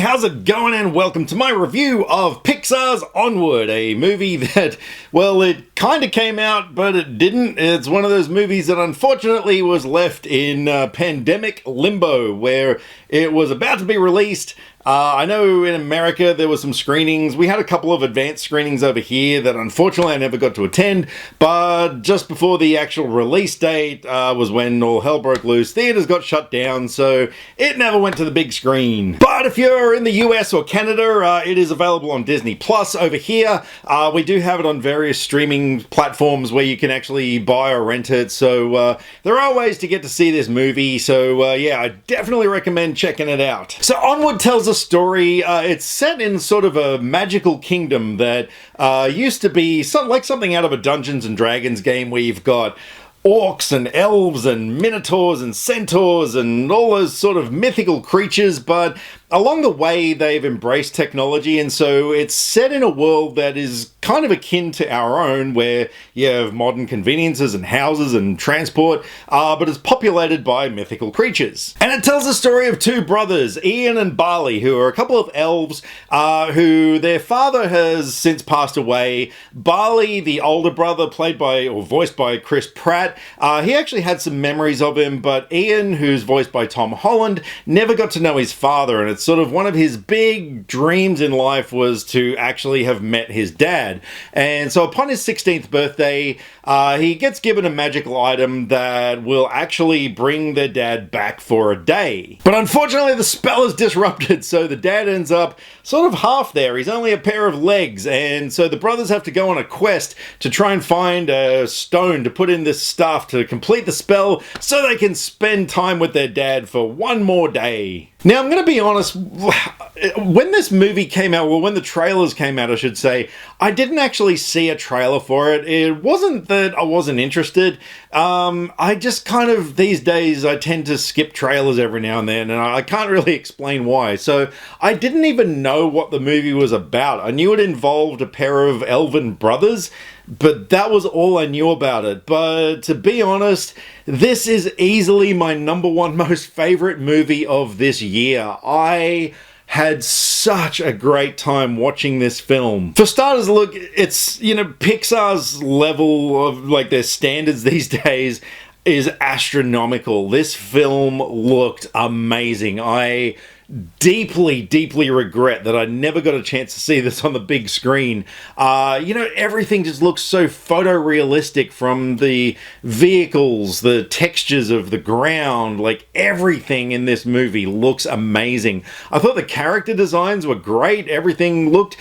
how's it going, and welcome to my review of Pixar's Onward, a movie that, well, it kind of came out, but it didn't. It's one of those movies that unfortunately was left in pandemic limbo, where it was about to be released. I know in America there were some screenings. We had a couple of advanced screenings over here that unfortunately I never got to attend, but just before the actual release date was when all hell broke loose. Theaters got shut down, so it never went to the big screen. But if you're in the US or Canada, it is available on Disney Plus over here. We do have it on various streaming platforms where you can actually buy or rent it, so there are ways to get to see this movie, so yeah, I definitely recommend checking it out. So Onward tells a story. It's set in sort of a magical kingdom that used to be like something out of a Dungeons and Dragons game, where you've got orcs and elves and minotaurs and centaurs and all those sort of mythical creatures, but along the way they've embraced technology, and so it's set in a world that is kind of akin to our own, where you have modern conveniences and houses and transport, but it's populated by mythical creatures. And it tells the story of two brothers, Ian and Barley, who are a couple of elves who their father has since passed away. Barley, the older brother, played by or voiced by Chris Pratt, he actually had some memories of him, but Ian, who's voiced by Tom Holland, never got to know his father, and it's sort of one of his big dreams in life was to actually have met his dad. And so upon his 16th birthday, he gets given a magical item that will actually bring their dad back for a day. But unfortunately the spell is disrupted, so the dad ends up sort of half there. He's only a pair of legs, and so the brothers have to go on a quest to try and find a stone to put in this stuff to complete the spell so they can spend time with their dad for one more day. Now, I'm going to be honest, when this movie came out, well, when the trailers came out, I should say, I didn't actually see a trailer for it. It wasn't that I wasn't interested. I just kind of, these days, I tend to skip trailers every now and then, and I can't really explain why. So I didn't even know what the movie was about. I knew it involved a pair of elven brothers, but that was all I knew about it. But to be honest, this is easily my number one most favorite movie of this year. I had such a great time watching this film. For starters, look, it's, you know, Pixar's level of, like, their standards these days is astronomical. This film looked amazing. I deeply regret that I never got a chance to see this on the big screen. You know, everything just looks so photorealistic, from the vehicles, the textures of the ground, like everything in this movie looks amazing. I thought the character designs were great. Everything looked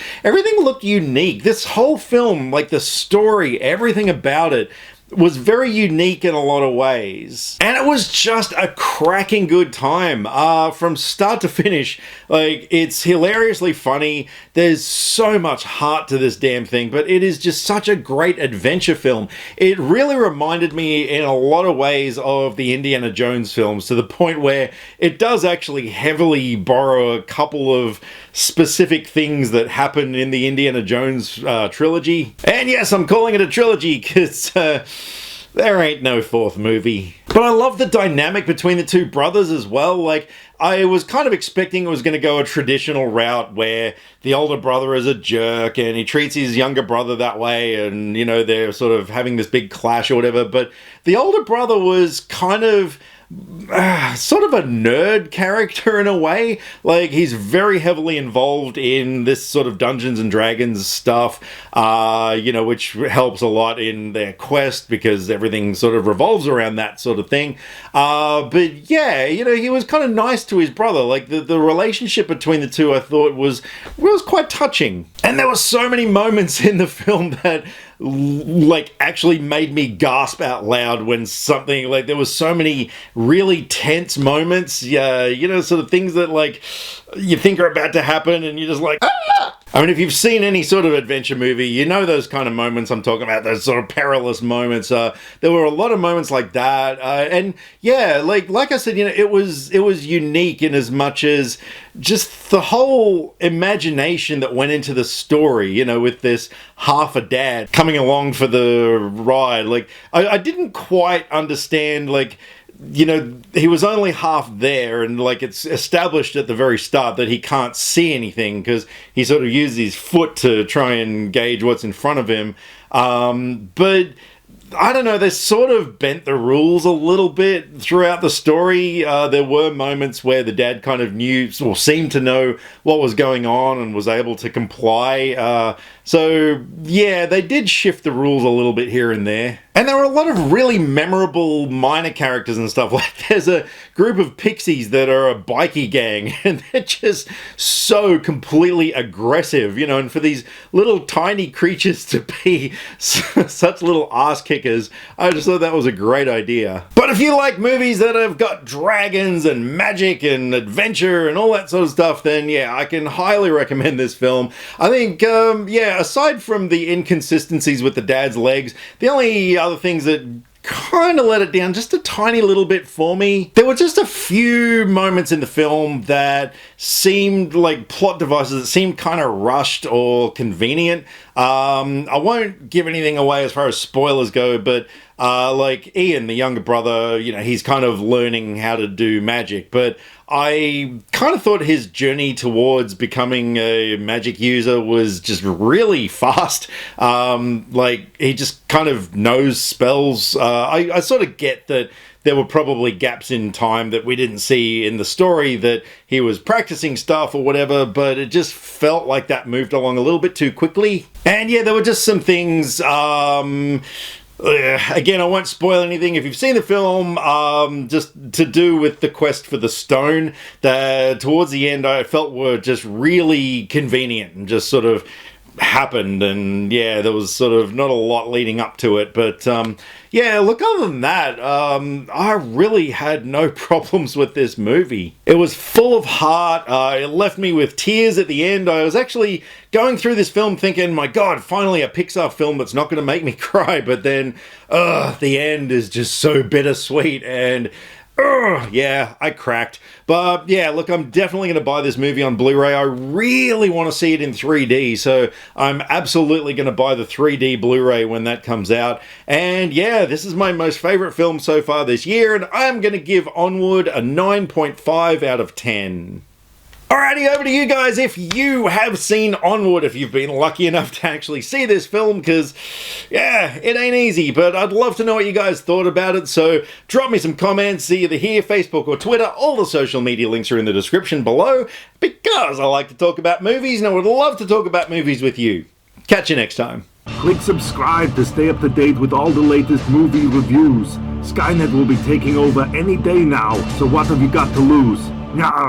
unique. This whole film, like the story, everything about it was very unique in a lot of ways. And it was just a cracking good time. From start to finish, like, it's hilariously funny. There's so much heart to this damn thing, but it is just such a great adventure film. It really reminded me in a lot of ways of the Indiana Jones films, to the point where it does actually heavily borrow a couple of specific things that happen in the Indiana Jones trilogy. And yes, I'm calling it a trilogy because there ain't no fourth movie. But I love the dynamic between the two brothers as well. Like, I was kind of expecting it was going to go a traditional route where the older brother is a jerk and he treats his younger brother that way, and, you know, they're sort of having this big clash or whatever. But the older brother was kind of sort of a nerd character in a way. Like, he's very heavily involved in this sort of Dungeons and Dragons stuff, you know, which helps a lot in their quest because everything sort of revolves around that sort of thing. But yeah, you know, he was kind of nice to his brother. Like, the relationship between the two, I thought was quite touching. And there were so many moments in the film that, like, actually made me gasp out loud when something, like, there was so many really tense moments, you know, sort of things that, like, you think are about to happen and you're just like, ah! I mean, if you've seen any sort of adventure movie, you know those kind of moments I'm talking about, those sort of perilous moments. There were a lot of moments like that. And yeah, like I said, you know, it was unique in as much as just the whole imagination that went into the story, you know, with this half a dad coming along for the ride. Like, I didn't quite understand, like, you know, he was only half there, and like it's established at the very start that he can't see anything because he sort of used his foot to try and gauge what's in front of him. But I don't know, they sort of bent the rules a little bit throughout the story. There were moments where the dad kind of knew or seemed to know what was going on and was able to comply. So yeah, they did shift the rules a little bit here and there. And there were a lot of really memorable minor characters and stuff. Like there's a group of pixies that are a bikie gang, and they're just so completely aggressive, you know, and for these little tiny creatures to be such little ass kickers, I just thought that was a great idea. But if you like movies that have got dragons and magic and adventure and all that sort of stuff, then yeah, I can highly recommend this film. I think, yeah, aside from the inconsistencies with the dad's legs, the only other things that kind of let it down just a tiny little bit for me, there were just a few moments in the film that seemed like plot devices that seemed kind of rushed or convenient. I won't give anything away as far as spoilers go, but like Ian, the younger brother, you know, he's kind of learning how to do magic, but I kind of thought his journey towards becoming a magic user was just really fast. Like he just kind of knows spells. I sort of get that there were probably gaps in time that we didn't see in the story, that he was practicing stuff or whatever, but it just felt like that moved along a little bit too quickly. And yeah, there were just some things, again, I won't spoil anything if you've seen the film, just to do with the quest for the stone, that towards the end I felt were just really convenient and just sort of happened, and yeah, there was sort of not a lot leading up to it, but yeah, look, other than that, I really had no problems with this movie. It was full of heart. It left me with tears at the end. I was actually going through this film thinking, my god, finally a Pixar film that's not going to make me cry, but then the end is just so bittersweet, and yeah, I cracked. But yeah, look, I'm definitely going to buy this movie on Blu-ray. I really want to see it in 3D, so I'm absolutely going to buy the 3D Blu-ray when that comes out. And yeah, this is my most favorite film so far this year, and I'm going to give Onward a 9.5 out of 10. Alrighty, over to you guys if you have seen Onward, if you've been lucky enough to actually see this film, because, yeah, it ain't easy, but I'd love to know what you guys thought about it, so drop me some comments, either here, Facebook, or Twitter. All the social media links are in the description below, because I like to talk about movies, and I would love to talk about movies with you. Catch you next time. Click subscribe to stay up to date with all the latest movie reviews. Skynet will be taking over any day now, so what have you got to lose? Nyah.